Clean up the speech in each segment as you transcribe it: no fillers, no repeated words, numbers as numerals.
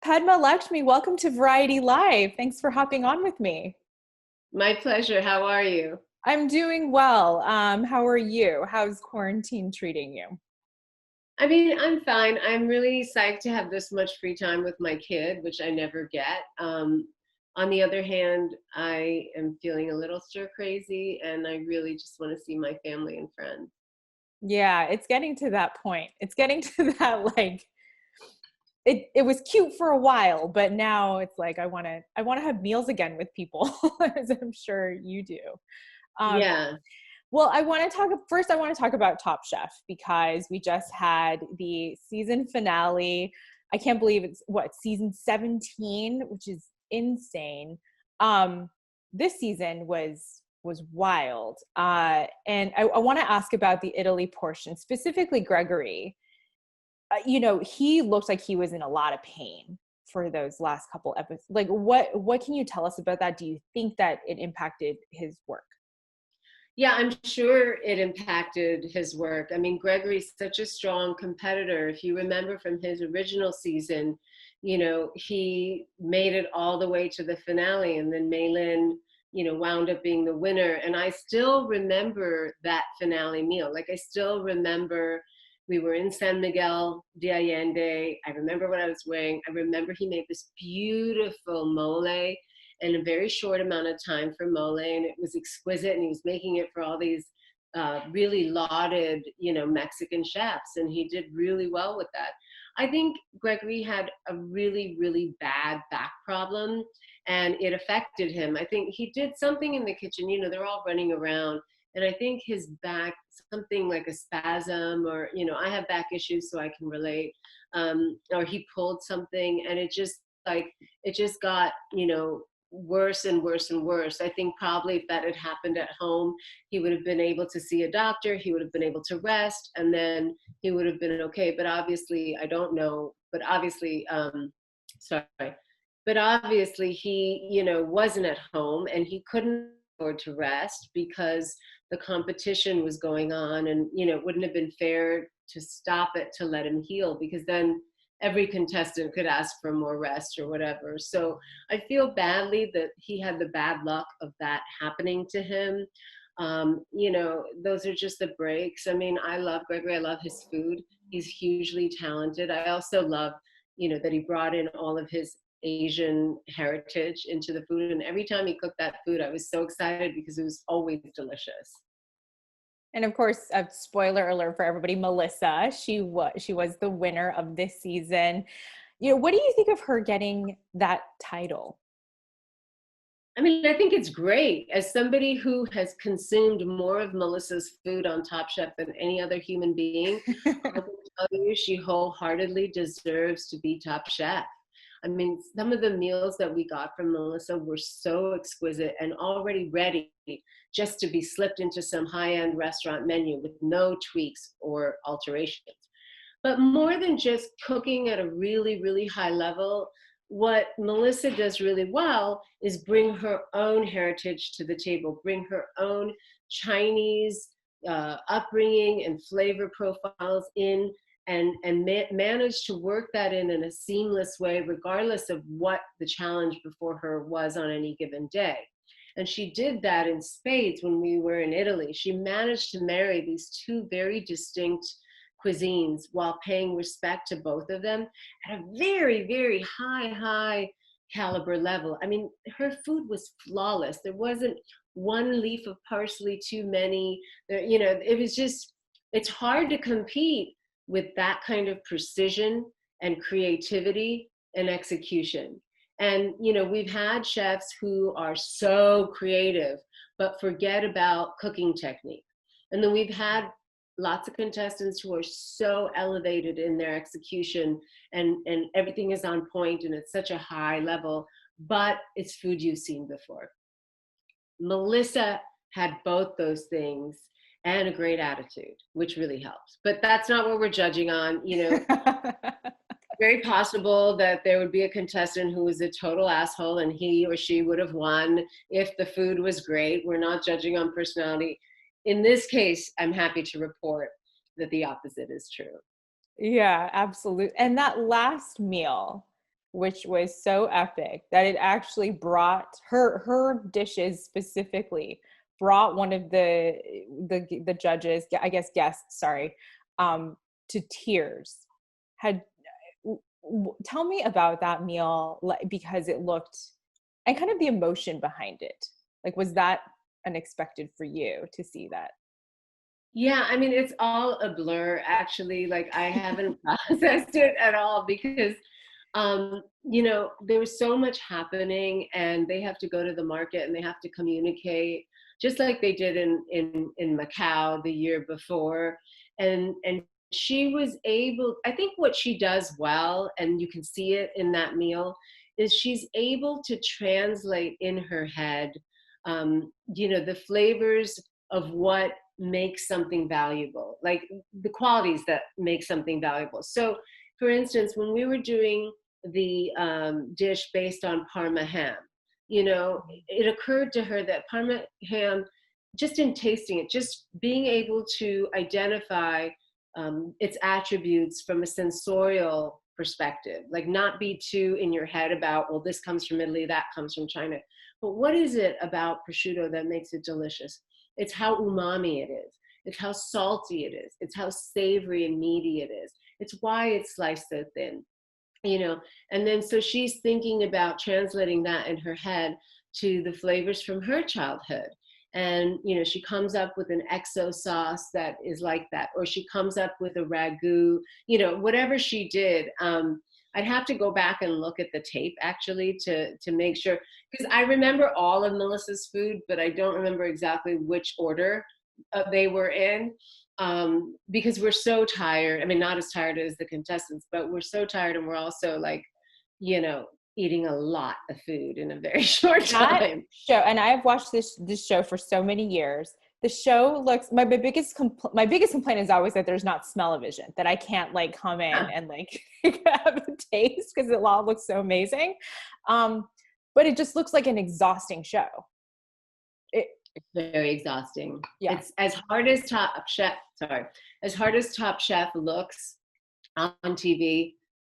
Padma Lakshmi, welcome to Variety Live. Thanks for hopping on with me. My pleasure. How are you? I'm doing well. How are you? How's quarantine treating you? I'm fine. I'm really psyched to have this much free time with my kid, which I never get. On the other hand, I am feeling a little stir crazy and I really just want to see my family and friends. Yeah, it's getting to that point. It's getting to that it was cute for a while, but now it's like I want to have meals again with people, as I'm sure you do. Um, Yeah. well, I want to talk about Top Chef because we just had the season finale. I can't believe it's season 17, which is insane. Um, this season was wild. And I want to ask about the Italy portion, specifically Gregory. He looked like he was in a lot of pain for those last couple episodes. Like, what can you tell us about that? Do you think that it impacted his work? Yeah, I'm sure it impacted his work. Gregory's such a strong competitor. If you remember from his original season, he made it all the way to the finale, and then Maylin, wound up being the winner. And I still remember that finale meal. Like, I still remember we were in San Miguel de Allende. I remember what I was wearing. I remember he made this beautiful mole in a very short amount of time for mole, and it was exquisite, and he was making it for all these really lauded Mexican chefs, and he did really well with that. I think Gregory had a really, really bad back problem, and it affected him. I think he did something in the kitchen. They're all running around, and I think his back, something like a spasm, or I have back issues, so I can relate. Or he pulled something, and it just got worse and worse and worse. I think probably if that had happened at home, he would have been able to see a doctor, he would have been able to rest, and then he would have been okay. But obviously, I don't know, but obviously, sorry, but obviously he, wasn't at home and he couldn't afford to rest because the competition was going on, and, it wouldn't have been fair to stop it to let him heal, because then every contestant could ask for more rest or whatever. So I feel badly that he had the bad luck of that happening to him. Those are just the breaks. I love Gregory. I love his food. He's hugely talented. I also love, that he brought in all of his Asian heritage into the food. And every time he cooked that food, I was so excited because it was always delicious. And of course, a spoiler alert for everybody, Melissa, she was the winner of this season. What do you think of her getting that title? I think it's great. As somebody who has consumed more of Melissa's food on Top Chef than any other human being, I can tell you she wholeheartedly deserves to be Top Chef. Some of the meals that we got from Melissa were so exquisite and already ready just to be slipped into some high-end restaurant menu with no tweaks or alterations. But more than just cooking at a really, really high level, what Melissa does really well is bring her own heritage to the table, bring her own Chinese upbringing and flavor profiles in, and manage to work that in a seamless way, regardless of what the challenge before her was on any given day. And she did that in spades when we were in Italy. She managed to marry these two very distinct cuisines while paying respect to both of them at a very, very high caliber level. Her food was flawless. There wasn't one leaf of parsley too many. It was just, it's hard to compete with that kind of precision and creativity and execution. And, we've had chefs who are so creative, but forget about cooking technique. And then we've had lots of contestants who are so elevated in their execution, and everything is on point and it's such a high level, but it's food you've seen before. Melissa had both those things and a great attitude, which really helps. But that's not what we're judging on. Very possible that there would be a contestant who was a total asshole and he or she would have won if the food was great. We're not judging on personality. In this case, I'm happy to report that the opposite is true. Yeah, absolutely. And that last meal, which was so epic that it actually brought her dishes specifically brought one of the judges, I guess guests, sorry, to tears. Had Tell me about that meal, because it looked, and kind of the emotion behind it. Like, was that unexpected for you to see that? Yeah, I mean, it's all a blur, actually. Like, I haven't processed it at all because, there was so much happening, and they have to go to the market and they have to communicate, just like they did in Macau the year before. And she was able, I think what she does well, and you can see it in that meal, is she's able to translate in her head, the flavors of what makes something valuable, like the qualities that make something valuable. So, for instance, when we were doing the dish based on Parma ham, it occurred to her that Parma ham, just in tasting it, just being able to identify its attributes from a sensorial perspective, like not be too in your head about, well, this comes from Italy, that comes from China. But what is it about prosciutto that makes it delicious? It's how umami it is. It's how salty it is. It's how savory and meaty it is. It's why it's sliced so thin, And then so she's thinking about translating that in her head to the flavors from her childhood. And, she comes up with an XO sauce that is like that, or she comes up with a ragu, whatever she did. I'd have to go back and look at the tape, actually, to make sure, because I remember all of Melissa's food, but I don't remember exactly which order they were in, because we're so tired. I mean, not as tired as the contestants, but we're so tired, and we're also like, eating a lot of food in a very short time. Show, and I've watched this show for so many years. The show looks, my biggest complaint is always that there's not smell-o-vision, that I can't like come in and like have a taste, because it all looks so amazing. But it just looks like an exhausting show. It's very exhausting. Yeah. It's as hard as Top Chef looks on TV.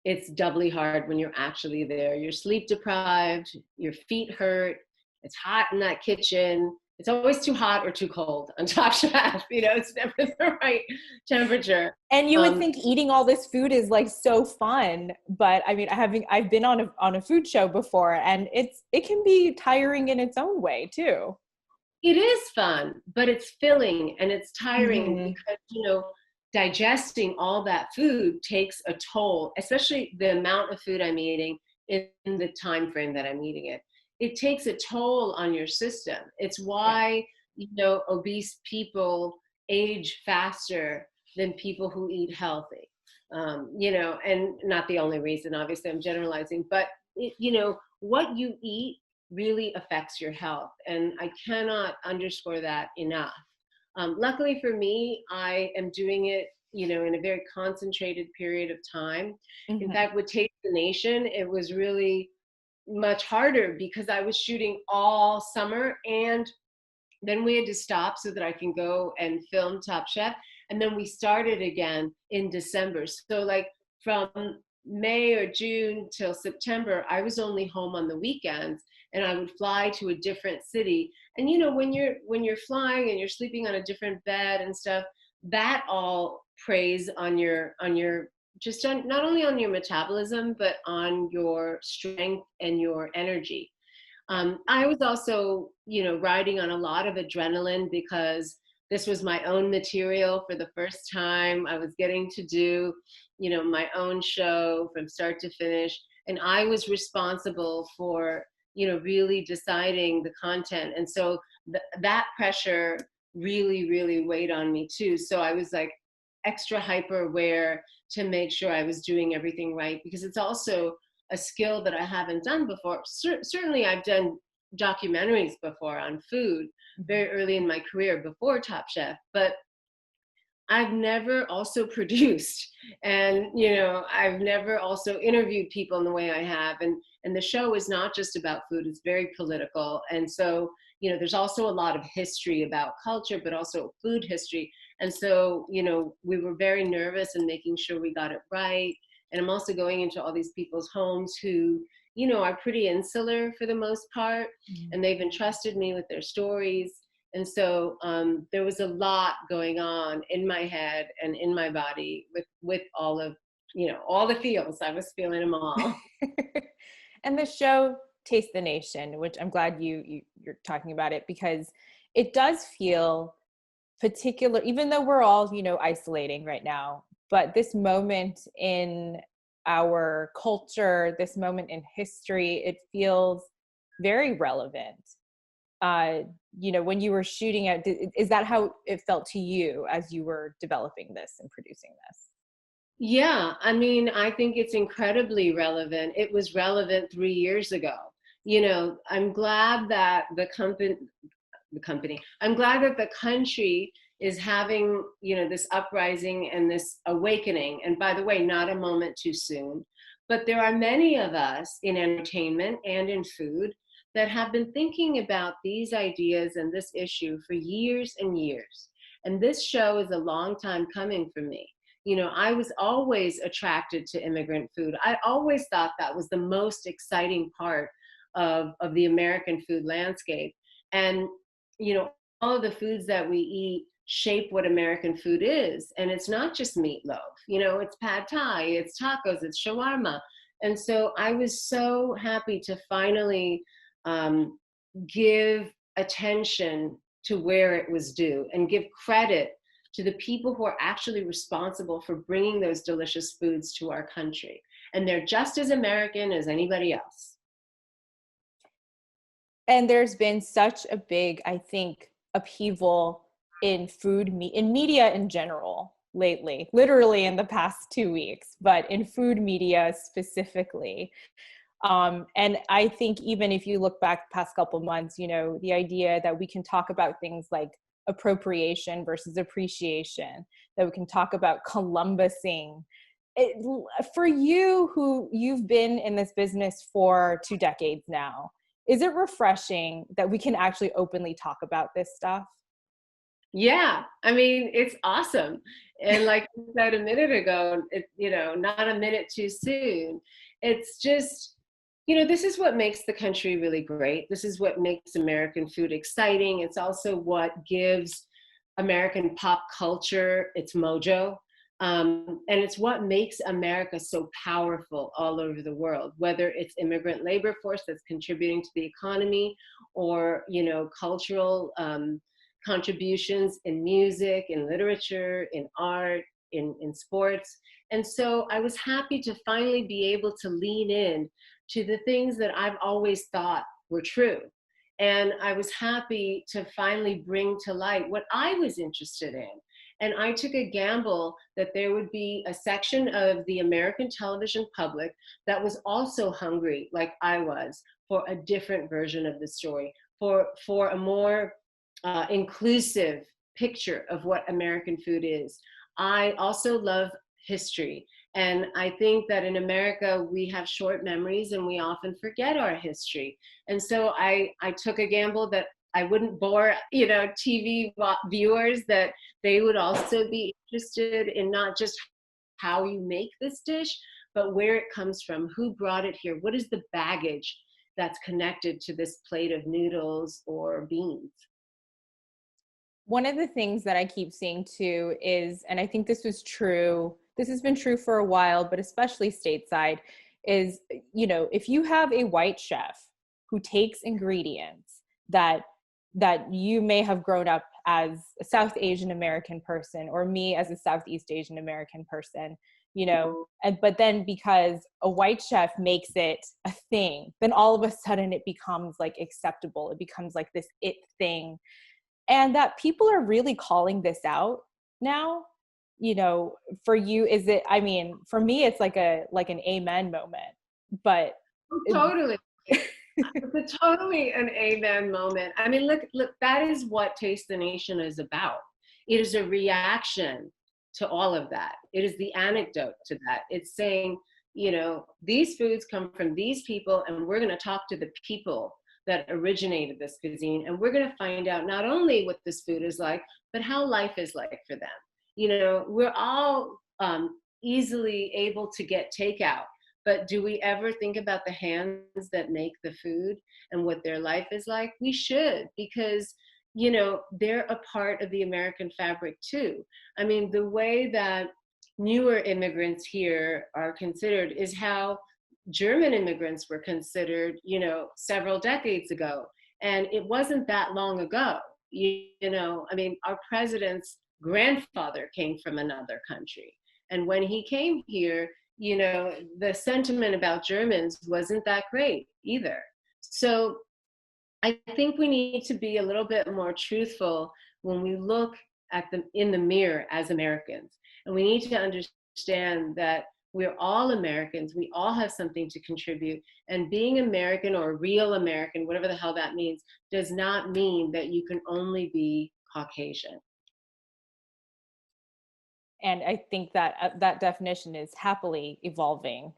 It's doubly hard when you're actually there. You're sleep deprived, your feet hurt, it's hot in that kitchen. It's always too hot or too cold on Top Chef. It's never the right temperature. And you would think eating all this food is like so fun, but I mean, I've been on a food show before, and it can be tiring in its own way too. It is fun, but it's filling and it's tiring, because digesting all that food takes a toll, especially the amount of food I'm eating in the time frame that I'm eating it. It takes a toll on your system. It's why, obese people age faster than people who eat healthy. And not the only reason, obviously I'm generalizing, but what you eat really affects your health. And I cannot underscore that enough. Luckily for me, I am doing it, in a very concentrated period of time. In fact, with Taste the Nation, it was really much harder because I was shooting all summer, and then we had to stop so that I can go and film Top Chef. And then we started again in December. So like from May or June till September, I was only home on the weekends, and I would fly to a different city. And when you're flying and you're sleeping on a different bed and stuff, that all preys on your not only on your metabolism, but on your strength and your energy. I was also, riding on a lot of adrenaline because this was my own material for the first time. I was getting to do, my own show from start to finish. And I was responsible for, really deciding the content. And so that pressure really, really weighed on me too. So I was like extra hyper aware to make sure I was doing everything right, because it's also a skill that I haven't done before. Certainly I've done documentaries before on food very early in my career before Top Chef, but I've never also produced, and I've never also interviewed people in the way I have, and the show is not just about food, it's very political. And so there's also a lot of history about culture, but also food history. And so we were very nervous in making sure we got it right And I'm also going into all these people's homes who, you know, are pretty insular for the most part, and they've entrusted me with their stories. And so there was a lot going on in my head and in my body with all of, you know, all the feels. I was feeling them all. And the show Taste the Nation, which I'm glad you're talking about it, because it does feel particular, even though we're all, you know, isolating right now, but this moment in our culture, this moment in history, it feels very relevant. You know, when you were shooting it, is that how it felt to you as you were developing this and producing this? Yeah, I mean, I think it's incredibly relevant. It was relevant 3 years ago. You know, I'm glad that I'm glad that the country is having, you know, this uprising and this awakening. And by the way, not a moment too soon. But there are many of us in entertainment and in food that have been thinking about these ideas and this issue for years and years. And this show is a long time coming for me. You know, I was always attracted to immigrant food. I always thought that was the most exciting part of the American food landscape. And, you know, all of the foods that we eat shape what American food is. And it's not just meatloaf, you know, it's pad thai, it's tacos, it's shawarma. And so I was so happy to finally give attention to where it was due and give credit to the people who are actually responsible for bringing those delicious foods to our country. And they're just as American as anybody else. And there's been such a big, I think, upheaval in in media in general lately, literally in the past 2 weeks, but in food media specifically. And I think even if you look back past couple months, you know, the idea that we can talk about things like appropriation versus appreciation, that we can talk about Columbusing. For you, who you've been in this business for 2 decades now, is it refreshing that we can actually openly talk about this stuff? Yeah, I mean, it's awesome. And like you said a minute ago, you know, not a minute too soon. It's just, you know, this is what makes the country really great. This is what makes American food exciting. It's also what gives American pop culture its mojo. And it's what makes America so powerful all over the world, whether it's immigrant labor force that's contributing to the economy, or, you know, cultural contributions in music, in literature, in art, in sports. And so I was happy to finally be able to lean in to the things that I've always thought were true. And I was happy to finally bring to light what I was interested in. And I took a gamble that there would be a section of the American television public that was also hungry, like I was, for a different version of the story, for a more inclusive picture of what American food is. I also love history. And I think that in America, we have short memories and we often forget our history. And so I took a gamble that I wouldn't bore, you know, TV viewers, that they would also be interested in not just how you make this dish, but where it comes from, who brought it here, what is the baggage that's connected to this plate of noodles or beans. One of the things that I keep seeing too is, and I think this has been true for a while, but especially stateside, is, you know, if you have a white chef who takes ingredients that you may have grown up as a South Asian American person, or me as a Southeast Asian American person, you know, but then because a white chef makes it a thing, then all of a sudden it becomes like acceptable. It becomes like this it thing. And that people are really calling this out now. You know, for you, is it, I mean, for me, it's like an amen moment, but Totally. It's totally an amen moment. I mean, look, that is what Taste the Nation is about. It is a reaction to all of that. It is the anecdote to that. It's saying, you know, these foods come from these people, and we're going to talk to the people that originated this cuisine, and we're going to find out not only what this food is like, but how life is like for them. You know, we're all easily able to get takeout. But do we ever think about the hands that make the food and what their life is like? We should, because, you know, they're a part of the American fabric too. I mean, the way that newer immigrants here are considered is how German immigrants were considered, you know, several decades ago. And it wasn't that long ago. You know, I mean, our president's grandfather came from another country. And when he came here, you know, the sentiment about Germans wasn't that great either. So I think we need to be a little bit more truthful when we look at them in the mirror as Americans. And we need to understand that we're all Americans. We all have something to contribute. And being American or real American, whatever the hell that means, does not mean that you can only be Caucasian. And I think that that definition is happily evolving.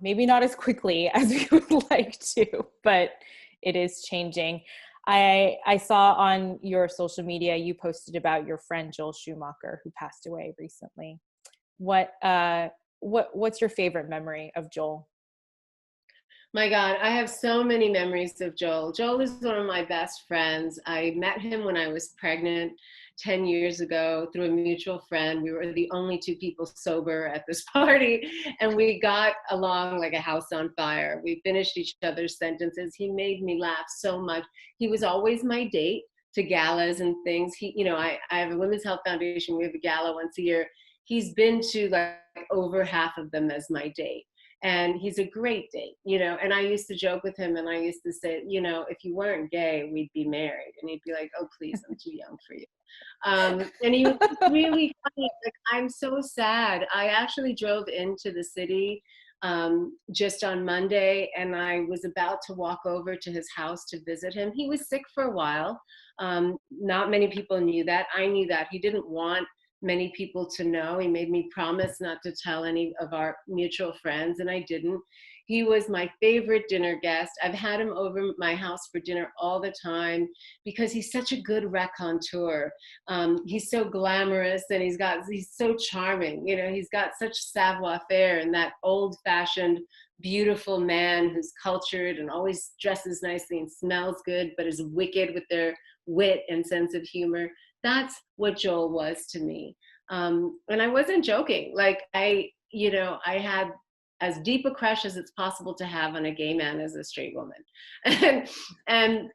Maybe not as quickly as we would like to, but it is changing. I saw on your social media you posted about your friend Joel Schumacher, who passed away recently. What's your favorite memory of Joel? My God, I have so many memories of Joel. Joel is one of my best friends. I met him when I was pregnant 10 years ago through a mutual friend. We were the only two people sober at this party, and we got along like a house on fire. We finished each other's sentences. He made me laugh so much. He was always my date to galas and things. He, you know, I have a Women's Health Foundation. We have a gala once a year. He's been to like over half of them as my date. And he's a great date, you know. And I used to joke with him, and I used to say, you know, if you weren't gay, we'd be married. And he'd be like, oh, please, I'm too young for you. And he was really funny. Like, I'm so sad. I actually drove into the city just on Monday, and I was about to walk over to his house to visit him. He was sick for a while. Not many people knew that. I knew that. He didn't want many people to know. He made me promise not to tell any of our mutual friends, and I didn't. He was my favorite dinner guest. I've had him over my house for dinner all the time because he's such a good raconteur. He's so glamorous, and he's so charming. You know, he's got such savoir-faire and that old-fashioned, beautiful man who's cultured and always dresses nicely and smells good, but is wicked with their wit and sense of humor. That's what Joel was to me. And I wasn't joking. Like, I had as deep a crush as it's possible to have on a gay man as a straight woman. And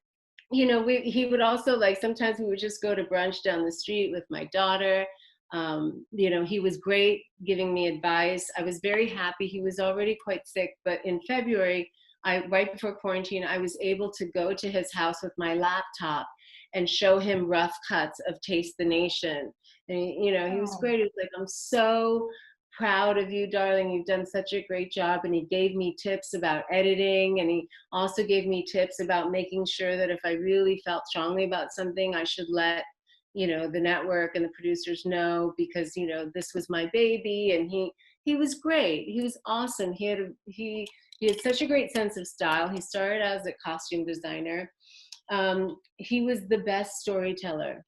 you know, he would also, like, sometimes we would just go to brunch down the street with my daughter. You know, he was great giving me advice. I was very happy. He was already quite sick, but in February, right before quarantine, I was able to go to his house with my laptop and show him rough cuts of Taste the Nation. And, you know, he was great. He was like, I'm so proud of you, darling. You've done such a great job. And he gave me tips about editing. And he also gave me tips about making sure that if I really felt strongly about something, I should let, you know, the network and the producers know, because, you know, this was my baby. And he was great. He was awesome. He had such a great sense of style. He started as a costume designer. He was the best storyteller.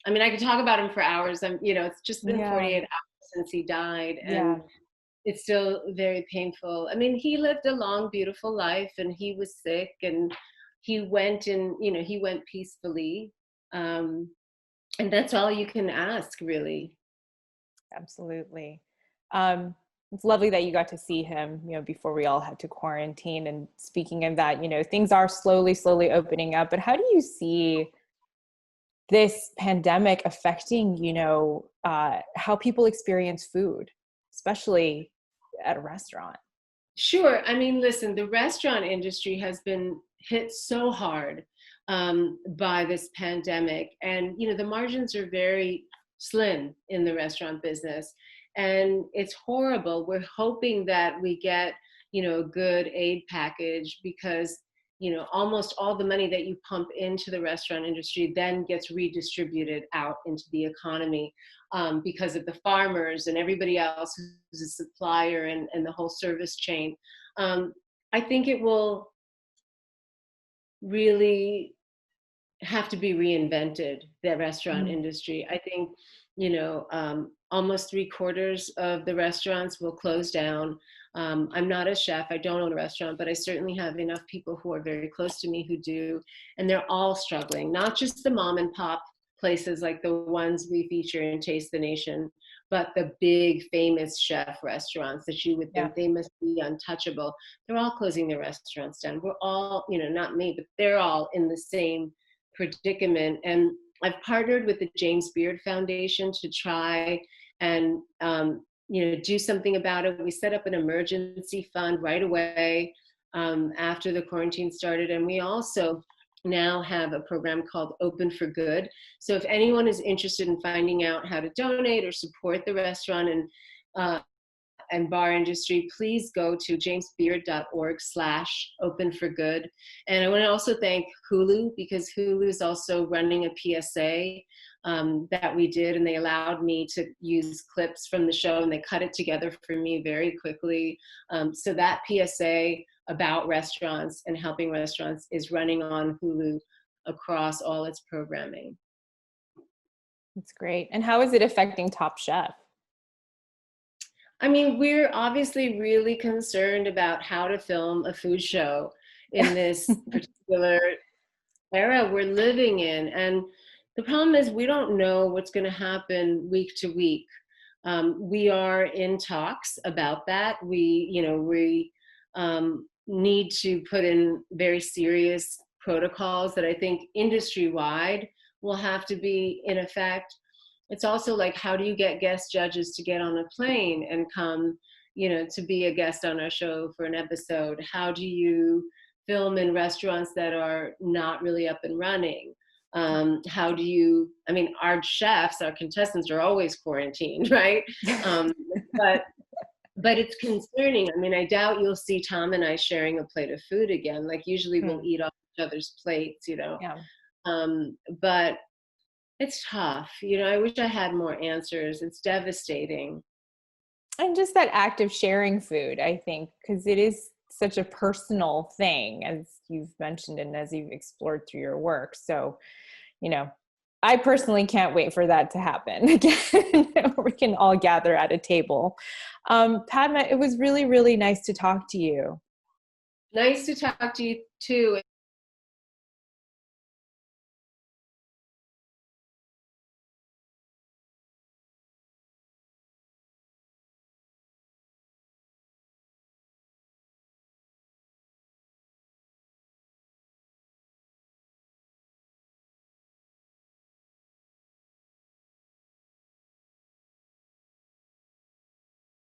I mean, I could talk about him for hours. You know, it's just been 48 hours since he died, and it's still very painful. I mean, he lived a long, beautiful life, and he was sick, and he went peacefully. And that's all you can ask, really. Absolutely. It's lovely that you got to see him, you know, before we all had to quarantine. And speaking of that, you know, things are slowly opening up. But how do you see this pandemic affecting, you know, how people experience food, especially at a restaurant? Sure. I mean, listen, the restaurant industry has been hit so hard by this pandemic. And, you know, the margins are very slim in the restaurant business. And it's horrible. We're hoping that we get, you know, a good aid package, because, you know, almost all the money that you pump into the restaurant industry then gets redistributed out into the economy, because of the farmers and everybody else who's a supplier and the whole service chain. I think it will really have to be reinvented, the restaurant industry. I think, you know, almost 3/4 of the restaurants will close down. I'm not a chef, I don't own a restaurant, but I certainly have enough people who are very close to me who do, and they're all struggling, not just the mom and pop places like the ones we feature in Taste the Nation, but the big famous chef restaurants that you would Yeah. think they must be untouchable. They're all closing their restaurants down. We're all, not me, but they're all in the same predicament. And I've partnered with the James Beard Foundation to try and do something about it. We set up an emergency fund right away after the quarantine started, and we also now have a program called Open for Good. So if anyone is interested in finding out how to donate or support the restaurant and bar industry, please go to jamesbeard.org/openforgood. And I want to also thank Hulu, because Hulu is also running a PSA that we did, and they allowed me to use clips from the show, and they cut it together for me very quickly. So that PSA about restaurants and helping restaurants is running on Hulu across all its programming. That's great. And how is it affecting Top Chef? I mean, we're obviously really concerned about how to film a food show in this particular era we're living in. And the problem is we don't know what's going to happen week to week. We are in talks about that. We need to put in very serious protocols that I think industry-wide will have to be in effect. It's also like, how do you get guest judges to get on a plane and come, to be a guest on our show for an episode? How do you film in restaurants that are not really up and running? How do you, our chefs, our contestants are always quarantined, right? But it's concerning. I doubt you'll see Tom and I sharing a plate of food again. Like usually we'll eat off each other's plates, Yeah. But it's tough. I wish I had more answers. It's devastating. And just that act of sharing food, I think, because it is such a personal thing, as you've mentioned and as you've explored through your work. So, I personally can't wait for that to happen again. We can all gather at a table. Padma, it was really, really nice to talk to you. Nice to talk to you too.